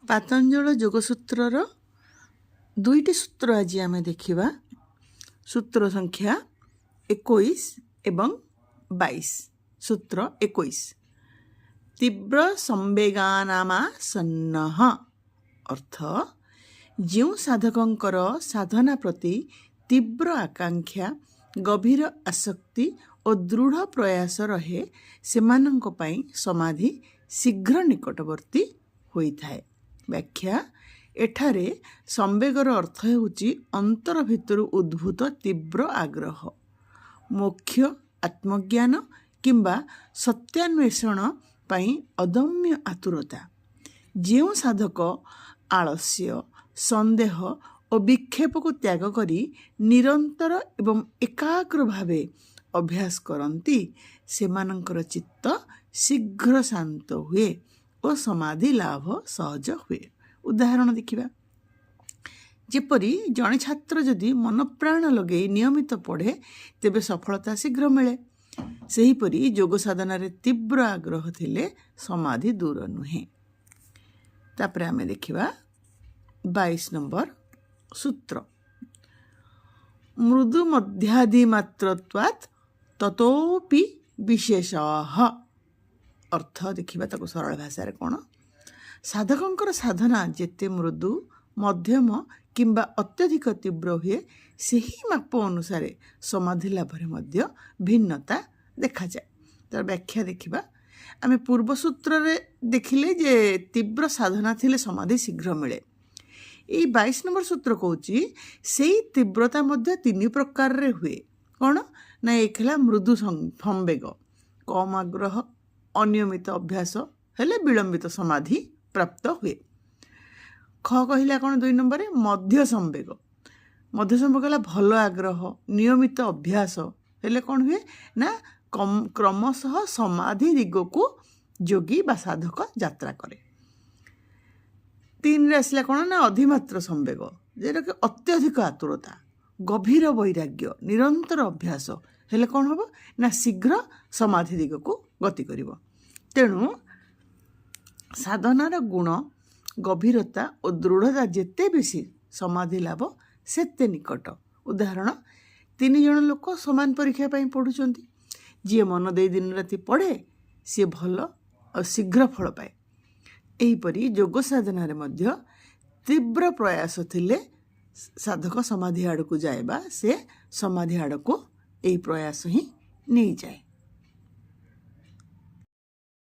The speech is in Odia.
ପାତଞ୍ଜଳ ଯୋଗସୂତ୍ରର ଦୁଇଟି ସୂତ୍ର ଆଜି ଆମେ ଦେଖିବା। ସୂତ୍ର ସଂଖ୍ୟା 21 ଏବଂ 22। ସୂତ୍ର 21 ତୀବ୍ର ସମ୍ବେଗାନାମାସନ୍ନଃ ଅର୍ଥ ଯେଉଁ ସାଧକଙ୍କର ସାଧନା ପ୍ରତି ତୀବ୍ର ଆକାଂକ୍ଷା, ଗଭୀର ଆସକ୍ତି ଓ ଦୃଢ଼ ପ୍ରୟାସ ରହେ ସେମାନଙ୍କ ପାଇଁ ସମାଧି ଶୀଘ୍ର ନିକଟବର୍ତ୍ତୀ ହୋଇଥାଏ। ବ୍ୟାଖ୍ୟା ଏଠାରେ ସମ୍ବେଗର ଅର୍ଥ ହେଉଛି ଅନ୍ତର ଭିତରୁ ଉଦ୍ଭୂତ ତୀବ୍ର ଆଗ୍ରହ, ମୋକ୍ଷ, ଆତ୍ମଜ୍ଞାନ କିମ୍ବା ସତ୍ୟାନ୍ୱେଷଣ ପାଇଁ ଅଦମ୍ୟ ଆତୁରତା। ଯେଉଁ ସାଧକ ଆଳସ୍ୟ, ସନ୍ଦେହ ଓ ବିକ୍ଷେପକୁ ତ୍ୟାଗ କରି ନିରନ୍ତର ଏବଂ ଏକାଗ୍ର ଭାବେ ଅଭ୍ୟାସ କରନ୍ତି ସେମାନଙ୍କର ଚିତ୍ତ ଶୀଘ୍ର ଶାନ୍ତ ହୁଏ ଓ ସମାଧି ଲାଭ ସହଜ ହୁଏ। ଉଦାହରଣ ଦେଖିବା। ଯେପରି ଜଣେ ଛାତ୍ର ଯଦି ମନପ୍ରାଣ ଲଗାଇ ନିୟମିତ ପଢ଼େ ତେବେ ସଫଳତା ଶୀଘ୍ର ମିଳେ। ସେହିପରି ଯୋଗ ସାଧନାରେ ତୀବ୍ର ଆଗ୍ରହ ଥିଲେ ସମାଧି ଦୂର ନୁହେଁ। ତାପରେ ଆମେ ଦେଖିବା 22 ନମ୍ବର ସୂତ୍ର ମୃଦୁ ମଧ୍ୟାଦିମାତ୍ରତ୍ୱାତ୍ ତତୋପି ବିଶେଷଃ ଅର୍ଥ ଦେଖିବା ତାକୁ ସରଳ ଭାଷାରେ କ'ଣ? ସାଧକଙ୍କର ସାଧନା ଯେତେ ମୃଦୁ, ମଧ୍ୟମ କିମ୍ବା ଅତ୍ୟଧିକ ତୀବ୍ର ହୁଏ ସେହି ମାପ ଅନୁସାରେ ସମାଧି ଲାଭରେ ମଧ୍ୟ ଭିନ୍ନତା ଦେଖାଯାଏ। ତାର ବ୍ୟାଖ୍ୟା ଦେଖିବା। ଆମେ ପୂର୍ବ ସୂତ୍ରରେ ଦେଖିଲେ ଯେ ତୀବ୍ର ସାଧନା ଥିଲେ ସମାଧି ଶୀଘ୍ର ମିଳେ। ଏଇ 22 ନମ୍ବର ସୂତ୍ର କହୁଛି ସେଇ ତୀବ୍ରତା ମଧ୍ୟ 3 ପ୍ରକାରରେ ହୁଏ। କ'ଣ ନା ଏକ ହେଲା ମୃଦୁ ସମ୍ବେଗ, କମ୍ ଆଗ୍ରହ, ଅନିୟମିତ ଅଭ୍ୟାସ ହେଲେ ବିଳମ୍ବିତ ସମାଧି ପ୍ରାପ୍ତ ହୁଏ। ଖ କହିଲା କ'ଣ 2 ନମ୍ବରରେ ମଧ୍ୟ ସମ୍ବେଗ। ମଧ୍ୟ ସମ୍ବେଗ ହେଲା ଭଲ ଆଗ୍ରହ, ନିୟମିତ ଅଭ୍ୟାସ ହେଲେ କ'ଣ ହୁଏ ନା କ୍ରମଶଃ ସମାଧି ଦିଗକୁ ଯୋଗୀ ବା ସାଧକ ଯାତ୍ରା କରେ। 3ରେ ଆସିଲା କ'ଣ ନା ଅଧିମାତ୍ର ସମ୍ବେଗ, ଯେଉଁଟାକି ଅତ୍ୟଧିକ ଆତୁରତା, ଗଭୀର ବୈରାଗ୍ୟ, ନିରନ୍ତର ଅଭ୍ୟାସ ହେଲେ କ'ଣ ହେବ ନା ଶୀଘ୍ର ସମାଧି ଦିଗକୁ ଗତି କରିବ। ତେଣୁ ସାଧନାର ଗୁଣ, ଗଭୀରତା ଓ ଦୃଢ଼ତା ଯେତେ ବେଶୀ ସମାଧି ଲାଭ ସେତେ ନିକଟ। ଉଦାହରଣ 3 ଜଣ ଲୋକ ସମାନ ପରୀକ୍ଷା ପାଇଁ ପଢ଼ୁଛନ୍ତି। ଯିଏ ମନ ଦେଇ ଦିନ ରାତି ପଢ଼େ ସିଏ ଭଲ ଆଉ ଶୀଘ୍ର ଫଳ ପାଏ। ଏହିପରି ଯୋଗ ସାଧନାରେ ମଧ୍ୟ ତୀବ୍ର ପ୍ରୟାସ ଥିଲେ ସାଧକ ସମାଧି ଆଡ଼କୁ ଯାଏ ବା ସେ ସମାଧି ଆଡ଼କୁ ଏହି ପ୍ରୟାସ ହିଁ ନେଇଯାଏ।